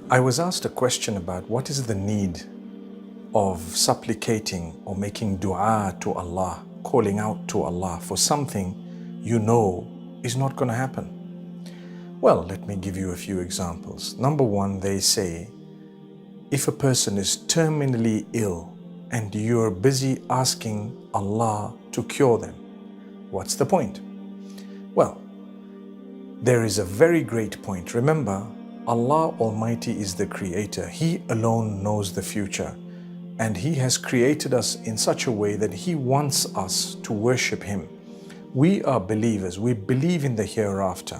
I was asked a question about what is the need of supplicating or making dua to Allah, calling out to Allah for something you know is not going to happen. Well, let me give you a few examples. Number one, they say, if a person is terminally ill and you're busy asking Allah to cure them, what's the point? Well, there is a very great point. Remember, Allah Almighty is the creator. He alone knows the future. And He has created us in such a way that He wants us to worship Him. We are believers. We believe in the hereafter.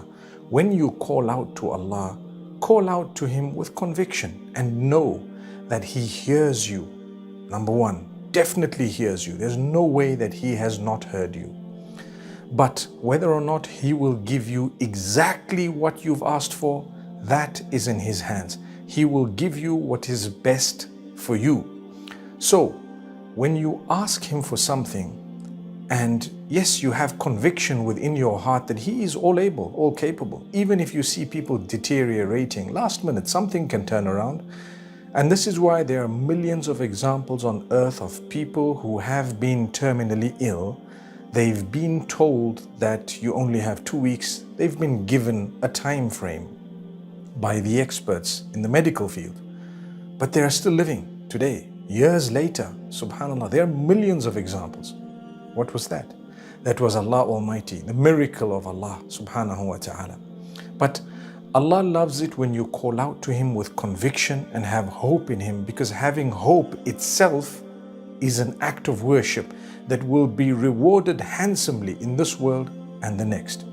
When you call out to Allah, call out to Him with conviction and know that He hears you. Number one, definitely hears you. There's no way that He has not heard you. But whether or not He will give you exactly what you've asked for, that is in His hands. He will give you what is best for you. So, when you ask Him for something, and yes, you have conviction within your heart that He is all able, all capable. Even if you see people deteriorating, last minute something can turn around. And this is why there are millions of examples on earth of people who have been terminally ill. They've been told that you only have 2 weeks. They've been given a time frame by the experts in the medical field. But they are still living today, years later. Subhanallah, there are millions of examples. What was that? That was Allah Almighty, the miracle of Allah subhanahu wa ta'ala. But Allah loves it when you call out to Him with conviction and have hope in Him, because having hope itself is an act of worship that will be rewarded handsomely in this world and the next.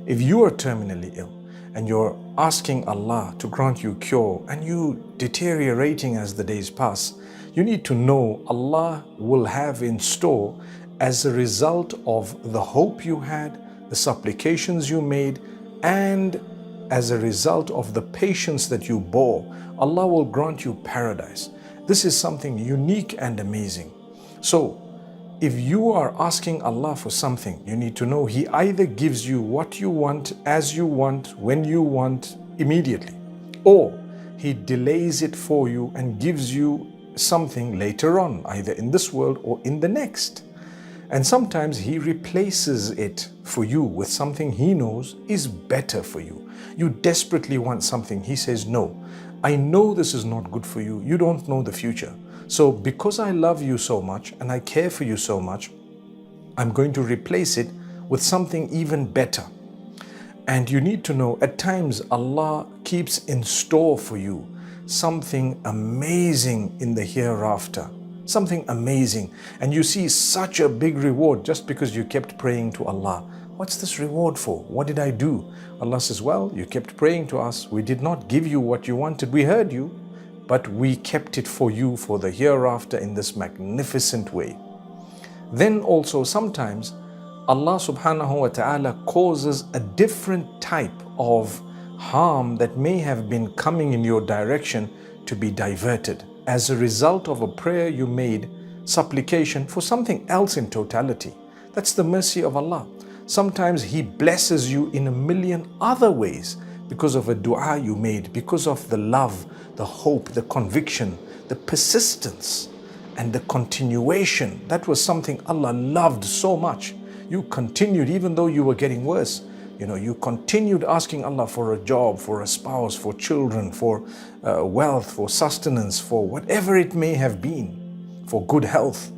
If you are terminally ill and you're asking Allah to grant you cure and you deteriorating as the days pass, you need to know Allah will have in store, as a result of the hope you had, the supplications you made, and as a result of the patience that you bore, Allah will grant you paradise. This is something unique and amazing. So, if you are asking Allah for something, you need to know He either gives you what you want, as you want, when you want, immediately, or He delays it for you and gives you something later on, either in this world or in the next. And sometimes He replaces it for you with something He knows is better for you. You desperately want something. He says, no, I know this is not good for you. You don't know the future. So because I love you so much and I care for you so much, I'm going to replace it with something even better. And you need to know, at times Allah keeps in store for you something amazing in the hereafter. Something amazing. And you see such a big reward just because you kept praying to Allah. What's this reward for? What did I do? Allah says, well, you kept praying to us. We did not give you what you wanted. We heard you, but we kept it for you for the hereafter in this magnificent way. Then also sometimes Allah subhanahu wa ta'ala causes a different type of harm that may have been coming in your direction to be diverted as a result of a prayer you made, supplication for something else in totality. That's the mercy of Allah. Sometimes He blesses you in a million other ways because of a dua you made, because of the love, the hope, the conviction, the persistence, and the continuation. That was something Allah loved so much. You continued even though you were getting worse. You continued asking Allah for a job, for a spouse, for children, for wealth, for sustenance, for whatever it may have been, for good health.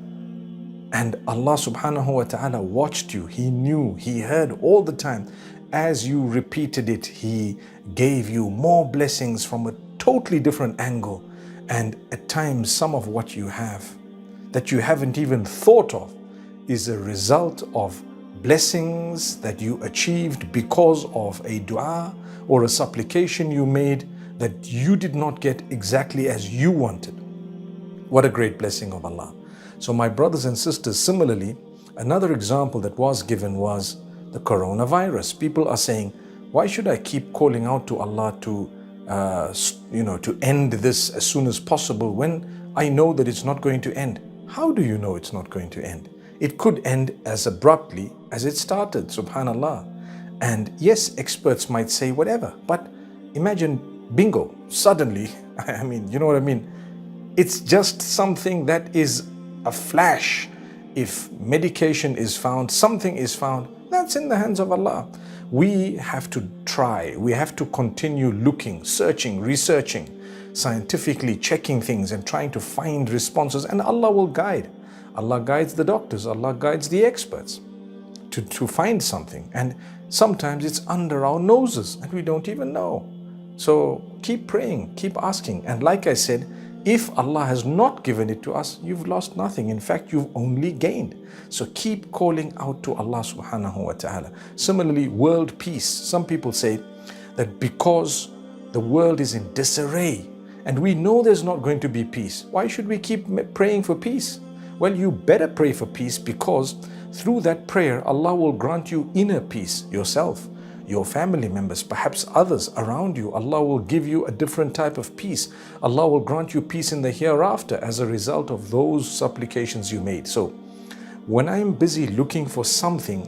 And Allah subhanahu wa ta'ala watched you. He knew, He heard all the time. As you repeated it, He gave you more blessings from a totally different angle. And at times, some of what you have that you haven't even thought of is a result of blessings that you achieved because of a dua or a supplication you made that you did not get exactly as you wanted. What a great blessing of Allah. So my brothers and sisters, similarly, another example that was given was the coronavirus. People are saying, why should I keep calling out to Allah to end this as soon as possible when I know that it's not going to end? How do you know it's not going to end? It could end as abruptly as it started, subhanallah. And yes, experts might say whatever, but imagine bingo, suddenly, I mean, you know what I mean? It's just something that is a flash. If medication is found, something is found, that's in the hands of Allah. We have to try. We have to continue looking, searching, researching, scientifically checking things and trying to find responses, and Allah will guide. Allah guides the doctors, Allah guides the experts to find something. And sometimes it's under our noses and we don't even know. So keep praying, keep asking. And like I said, if Allah has not given it to us, you've lost nothing. In fact, you've only gained. So keep calling out to Allah subhanahu wa ta'ala. Similarly, world peace. Some people say that because the world is in disarray and we know there's not going to be peace, why should we keep praying for peace? Well, you better pray for peace, because through that prayer, Allah will grant you inner peace yourself, your family members, perhaps others around you. Allah will give you a different type of peace. Allah will grant you peace in the hereafter as a result of those supplications you made. So when I'm busy looking for something,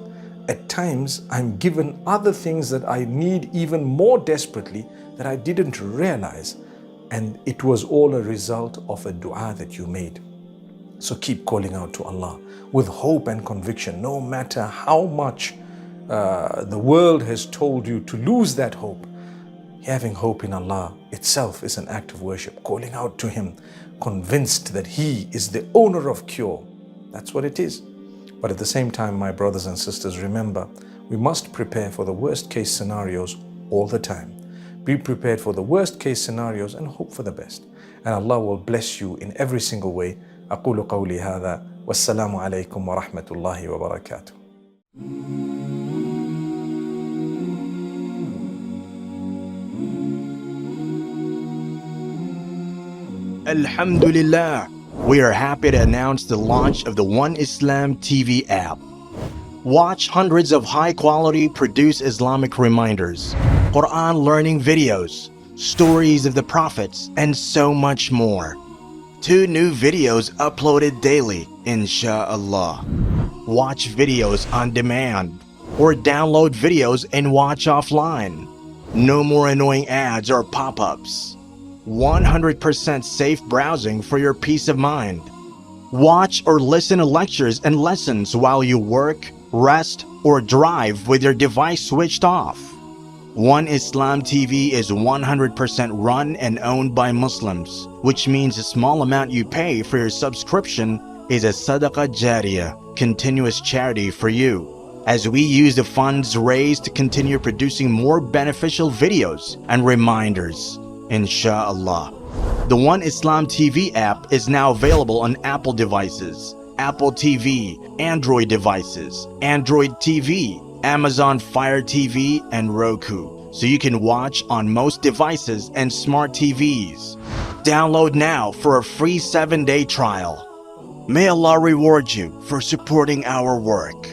at times I'm given other things that I need even more desperately that I didn't realize. And it was all a result of a dua that you made. So keep calling out to Allah with hope and conviction, no matter how much the world has told you to lose that hope. Having hope in Allah itself is an act of worship. Calling out to Him, convinced that He is the owner of cure. That's what it is. But at the same time, my brothers and sisters, remember, we must prepare for the worst case scenarios all the time. Be prepared for the worst case scenarios and hope for the best. And Allah will bless you in every single way. أقول قولي هذا والسلام عليكم ورحمة الله وبركاته. Alhamdulillah, we are happy to announce the launch of the One Islam TV app. Watch hundreds of high-quality produced Islamic reminders, Quran learning videos, stories of the prophets, and so much more. 2 new videos uploaded daily, inshallah. Watch videos on demand or download videos and watch offline. No more annoying ads or pop-ups. 100% safe browsing for your peace of mind. Watch or listen to lectures and lessons while you work, rest, or drive with your device switched off. One Islam TV is 100% run and owned by Muslims, which means the small amount you pay for your subscription is a sadaqah jariyah, continuous charity for you, as we use the funds raised to continue producing more beneficial videos and reminders, inshallah. The One Islam TV app is now available on Apple devices, Apple TV, Android devices, Android TV, Amazon Fire TV, and Roku, so you can watch on most devices and smart TVs. Download now for a free 7-day trial. May Allah reward you for supporting our work.